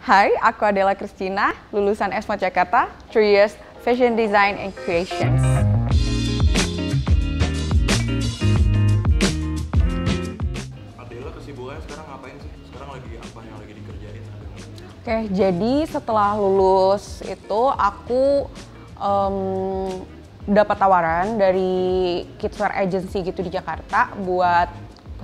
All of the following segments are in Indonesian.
Hai, aku Adela Christina, lulusan ESMO Jakarta, 3 years Fashion Design and Creations. Adela kesibukannya sekarang ngapain sih? Sekarang lagi apa yang lagi dikerjain? Oke, jadi setelah lulus itu aku dapat tawaran dari kidswear agency gitu di Jakarta buat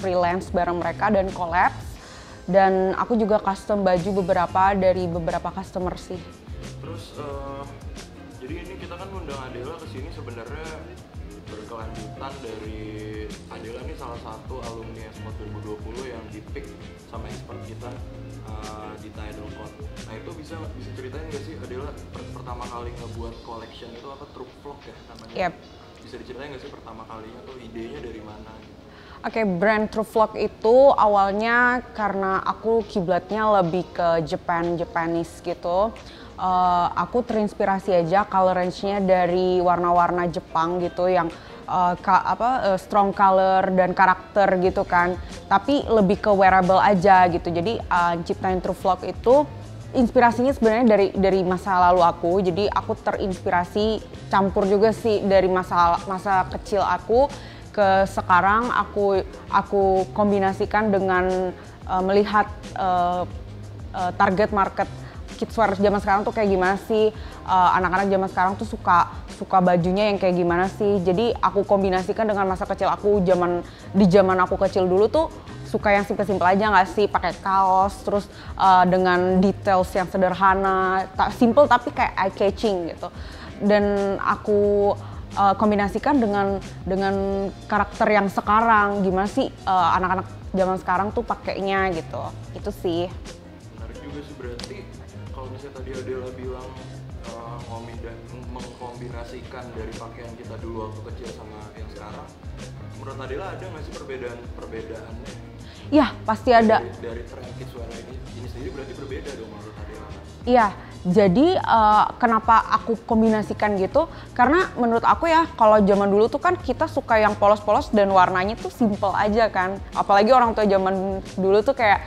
freelance bareng mereka dan collabs. Dan aku juga custom baju beberapa dari beberapa customer sih. Terus, jadi ini kita kan undang Adela ke sini sebenarnya berkelanjutan dari Adela nih salah satu alumni ESMO 2020 yang di-pick sama expert kita di Tidal Code. Nah itu bisa ceritain nggak sih Adela pertama kali ngebuat collection itu apa, True Vlog ya namanya? Yep. Bisa diceritain nggak sih pertama kalinya tuh idenya dari mana? Oke, brand True Vlog itu awalnya karena aku kiblatnya lebih ke Japanese gitu. Aku terinspirasi aja color range-nya dari warna-warna Jepang gitu yang strong color dan karakter gitu kan. Tapi lebih ke wearable aja gitu. Jadi ciptain True Vlog itu inspirasinya sebenarnya dari masa lalu aku. Jadi aku terinspirasi campur juga sih dari masa kecil aku ke sekarang aku kombinasikan dengan melihat target market kidswear zaman sekarang tuh kayak gimana sih, anak-anak zaman sekarang tuh suka bajunya yang kayak gimana sih. Jadi aku kombinasikan dengan masa kecil aku di zaman aku kecil dulu tuh suka yang simpel-simpel aja nggak sih, pakai kaos terus dengan details yang sederhana, simple tapi kayak eye catching gitu. Dan aku kombinasikan dengan karakter yang sekarang, gimana sih anak-anak zaman sekarang tuh pakainya gitu. Itu sih. Menarik juga sih, berarti kalau misalnya tadi Adela bilang mengkombinasikan dari pakaian kita dulu waktu kecil sama yang sekarang, menurut Adela ada nggak sih perbedaannya? Iya, pasti ada. Dari tren kidswear ini sendiri berarti berbeda dong menurut Adela? Iya, jadi kenapa aku kombinasikan gitu, karena menurut aku ya kalau zaman dulu tuh kan kita suka yang polos-polos dan warnanya tuh simple aja kan. Apalagi orang tua zaman dulu tuh kayak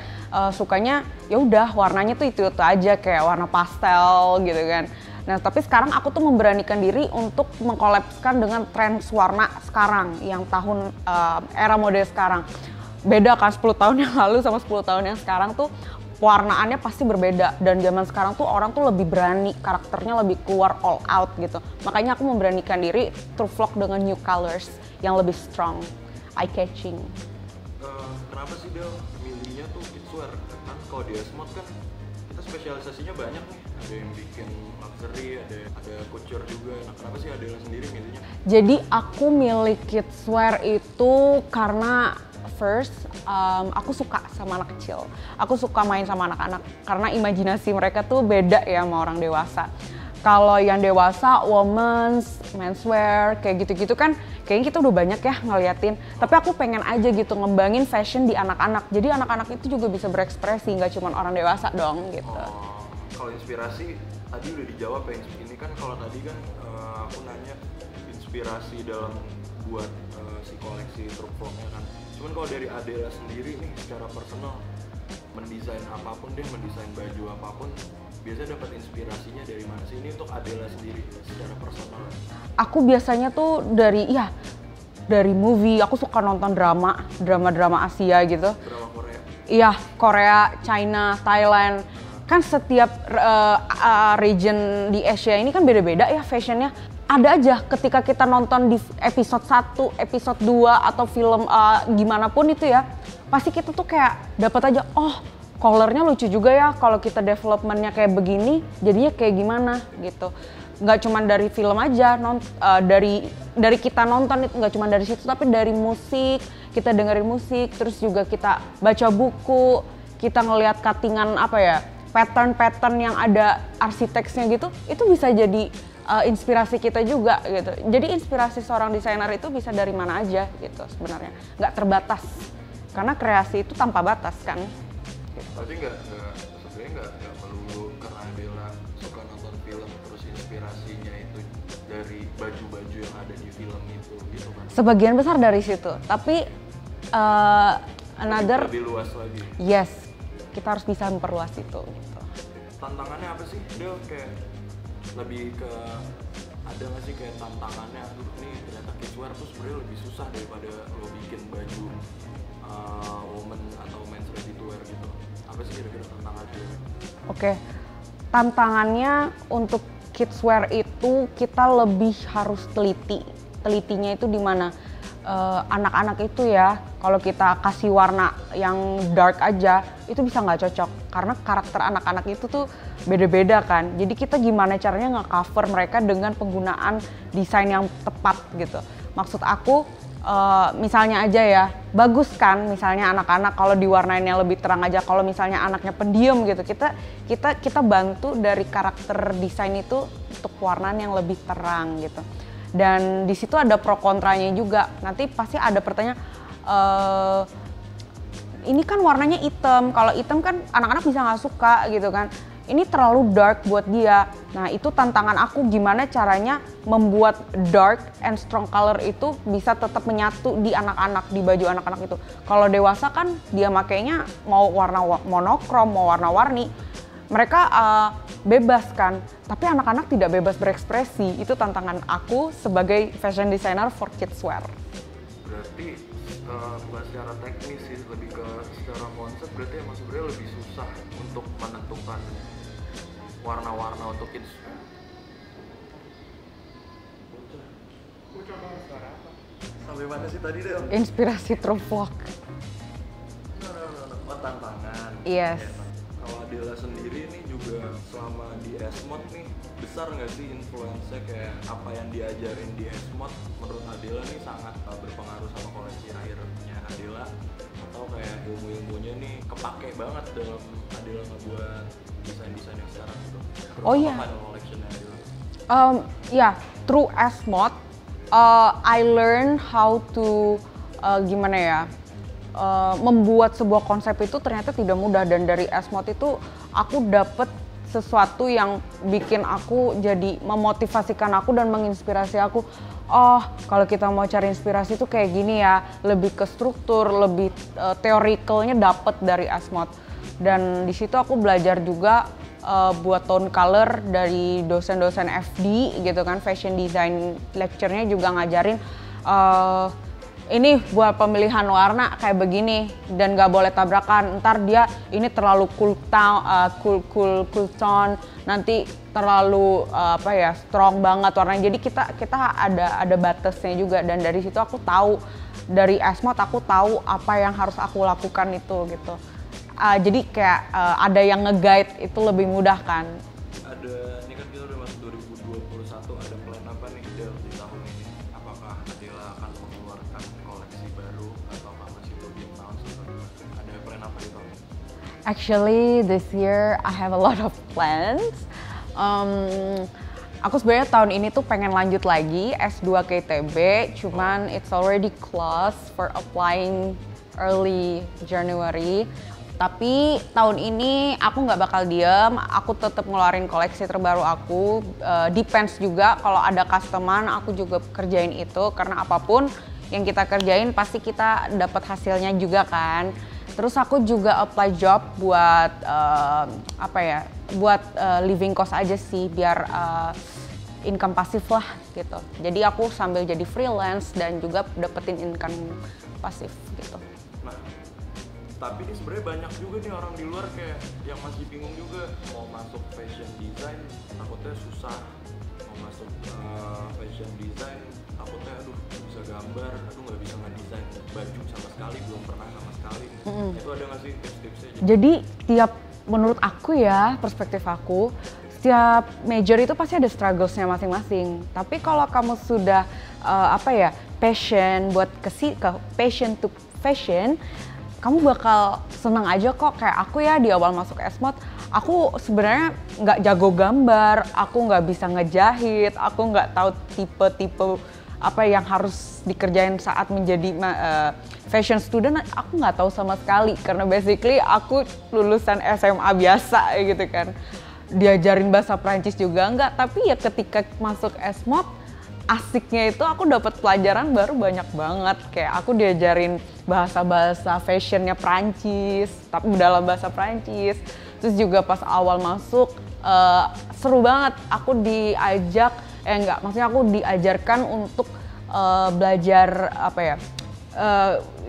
sukanya ya udah warnanya tuh itu aja, kayak warna pastel gitu kan. Nah tapi sekarang aku tuh memberanikan diri untuk mengkolapskan dengan tren warna sekarang, yang tahun era mode sekarang. Beda kan 10 tahun yang lalu sama 10 tahun yang sekarang tuh warnaannya pasti berbeda, dan zaman sekarang tuh orang tuh lebih berani, karakternya lebih keluar all out gitu. Makanya aku memberanikan diri True Vlog dengan new colors yang lebih strong, eye catching. Kenapa sih Del milihnya tuh kidswear? Kan kalau di ESMO kan kita spesialisasinya banyak nih, ada yang bikin luxury, ada couture juga. Nah kenapa sih Adela sendiri milihnya? Jadi aku milih kidswear itu karena first, aku suka sama anak kecil. Aku suka main sama anak-anak karena imajinasi mereka tuh beda ya sama orang dewasa. Kalau yang dewasa, women's, menswear, kayak gitu-gitu kan kayaknya kita udah banyak ya ngeliatin. Tapi aku pengen aja gitu ngembangin fashion di anak-anak. Jadi anak-anak itu juga bisa berekspresi, nggak cuma orang dewasa dong gitu. Kalau inspirasi tadi udah dijawab ya. Ini kan kalau tadi kan aku nanya inspirasi dalam buat si koleksi True Vlog-nya kan. Cuman kalau dari Adela sendiri nih secara personal, mendesain apapun deh, mendesain baju apapun, biasanya dapat inspirasinya dari mana sih? Ini untuk Adela sendiri secara personal. Aku biasanya tuh dari movie. Aku suka nonton drama Asia gitu. Drama Korea? Iya, Korea, China, Thailand. Kan setiap region di Asia ini kan beda-beda ya fashionnya. Ada aja ketika kita nonton di episode 1, episode 2 atau film gimana pun itu ya, pasti kita tuh kayak dapat aja, oh colornya lucu juga ya kalau kita developmentnya kayak begini, jadinya kayak gimana gitu. Nggak cuma dari film aja, dari kita nonton itu nggak cuma dari situ, tapi dari musik, kita dengerin musik, terus juga kita baca buku, kita ngelihat cuttingan apa ya, pattern yang ada arsiteknya gitu, itu bisa jadi inspirasi kita juga gitu. Jadi inspirasi seorang desainer itu bisa dari mana aja gitu sebenarnya, nggak terbatas. Karena kreasi itu tanpa batas kan. Gitu. Berarti sebenarnya nggak melulu karena Adela suka nonton film terus inspirasinya itu dari baju-baju yang ada di film itu gitu kan? Sebagian besar dari situ, tapi lebih luas lagi. Yes, kita harus bisa memperluas itu gitu. tantangannya apa sih? Dia kayak lebih ke ada nggak sih kayak tantangannya, aduh nih ternyata kidswear tuh sebenarnya lebih susah daripada lo bikin baju woman atau men's ready to wear gitu. Apa sih kira-kira tantangannya? Oke, tantangannya untuk kidswear itu kita lebih harus teliti. Telitinya itu di mana? Anak-anak itu ya, kalau kita kasih warna yang dark aja, itu bisa nggak cocok. Karena karakter anak-anak itu tuh beda-beda kan. Jadi kita gimana caranya nge-cover mereka dengan penggunaan desain yang tepat gitu. Maksud aku, misalnya aja ya, bagus kan misalnya anak-anak kalau diwarnainnya lebih terang aja. Kalau misalnya anaknya pendiam gitu, kita bantu dari karakter desain itu untuk warnaan yang lebih terang gitu. Dan di situ ada pro kontranya juga. Nanti pasti ada pertanyaan, ini kan warnanya hitam. Kalau hitam kan anak-anak bisa nggak suka gitu kan. Ini terlalu dark buat dia. Nah itu tantangan aku, gimana caranya membuat dark and strong color itu bisa tetap menyatu di anak-anak, di baju anak-anak itu. Kalau dewasa kan dia makainya mau warna monokrom, mau warna-warni. Mereka bebas kan, tapi anak-anak tidak bebas berekspresi. Itu tantangan aku sebagai fashion designer for kidswear. Berarti bukan secara teknis sih, lebih ke secara konsep. Berarti emang sebenarnya lebih susah untuk menentukan warna-warna untuk kidswear. Sampai mana sih tadi Del? Inspirasi through vlog. Oh, tantangan. Yes. Kalau Adela sendiri nih juga selama di Esmod nih, besar nggak sih influence-nya kayak apa yang diajarin di Esmod menurut Adela nih sangat berpengaruh sama koleksi akhirnya Adela, atau kayak ilmu-ilmunya nih kepake banget dalam Adela ngebuat desain-desain yang sekarang gitu? Oh iya. Apa collection-nya Adela? Ya, through Esmod, I learn how to gimana ya, membuat sebuah konsep itu ternyata tidak mudah. Dan dari Esmod itu aku dapet sesuatu yang bikin aku jadi memotivasikan aku dan menginspirasi aku. Oh, kalau kita mau cari inspirasi itu kayak gini ya, lebih ke struktur, lebih teorikalnya dapet dari Esmod. Dan di situ aku belajar juga buat tone color dari dosen-dosen FD gitu kan, fashion design lecture-nya juga ngajarin ini buat pemilihan warna kayak begini dan gak boleh tabrakan. Ntar dia ini terlalu cool tone, nanti terlalu strong banget warnanya. Jadi kita ada batasnya juga, dan dari situ aku tahu, dari Esmod aku tahu apa yang harus aku lakukan itu gitu. Jadi kayak ada yang nge-guide itu lebih mudah kan. Ada, ini kan kita udah masuk 2021, ada plan apa nih Del di tahun ini? Apakah Adela akan mengeluarkan koleksi baru atau masih belum tahu sebenarnya? Ada plan apa di tahun ini? Actually this year I have a lot of plans. Aku sebenarnya tahun ini tuh pengen lanjut lagi S2 ke ITB, cuman it's already closed for applying early January. Tapi tahun ini aku nggak bakal diem, aku tetap ngeluarin koleksi terbaru aku. Depends juga, kalau ada customer aku juga kerjain itu, karena apapun yang kita kerjain pasti kita dapat hasilnya juga kan. Terus aku juga apply job buat buat living cost aja sih, biar income pasif lah gitu. Jadi aku sambil jadi freelance dan juga dapetin income pasif gitu. Nah, tapi ini sebenarnya banyak juga nih orang di luar kayak yang masih bingung juga mau masuk fashion design, takutnya susah. Mau masuk fashion design, takutnya aduh bisa gambar, aduh nggak bisa ngedesain baju sama sekali, belum pernah sama sekali. Itu ada nggak sih tips-tipsnya? Jadi menurut aku ya, perspektif aku, setiap major itu pasti ada struggles-nya masing-masing. Tapi kalau kamu sudah passion buat passion to fashion, kamu bakal seneng aja kok. Kayak aku ya, di awal masuk Esmod, aku sebenarnya nggak jago gambar, aku nggak bisa ngejahit, aku nggak tahu tipe-tipe apa yang harus dikerjain saat menjadi fashion student. Aku nggak tahu sama sekali, karena basically aku lulusan SMA biasa gitu kan. Diajarin bahasa Prancis juga enggak, tapi ya ketika masuk Esmod, asiknya itu aku dapat pelajaran baru banyak banget. Kayak aku diajarin bahasa-bahasa fashionnya Prancis, tapi dalam bahasa Prancis. Terus juga pas awal masuk seru banget, aku diajak, maksudnya aku diajarkan untuk belajar apa ya,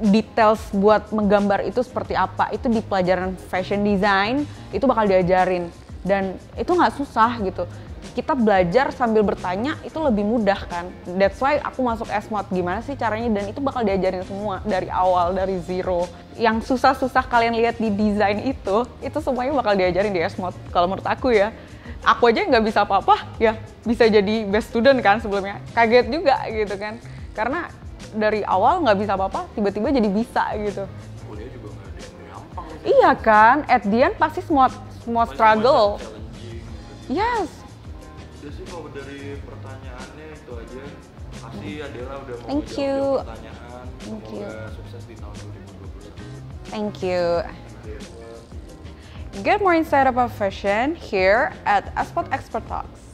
details buat menggambar itu seperti apa. Itu di pelajaran fashion design itu bakal diajarin, dan itu nggak susah gitu. Kita belajar sambil bertanya itu lebih mudah kan. That's why aku masuk S-Mod. Gimana sih caranya, dan itu bakal diajarin semua dari awal, dari zero. Yang susah-susah kalian lihat di desain itu semuanya bakal diajarin di S-Mod kalau menurut aku ya. Aku aja nggak bisa apa-apa ya bisa jadi best student kan sebelumnya. Kaget juga gitu kan, karena dari awal nggak bisa apa-apa tiba-tiba jadi bisa gitu. Kuliah juga nggak ada yang gampang sih. Iya kan, at the end pasti semua struggle. Yes. Udah sih kalau dari pertanyaannya itu aja. Makasih Adela udah mau Thank you. jawab pertanyaan. Thank Semoga you. sukses di tahun 2021. Thank you. Thank you. Get more insight about fashion here at S-Pod Expert Talks.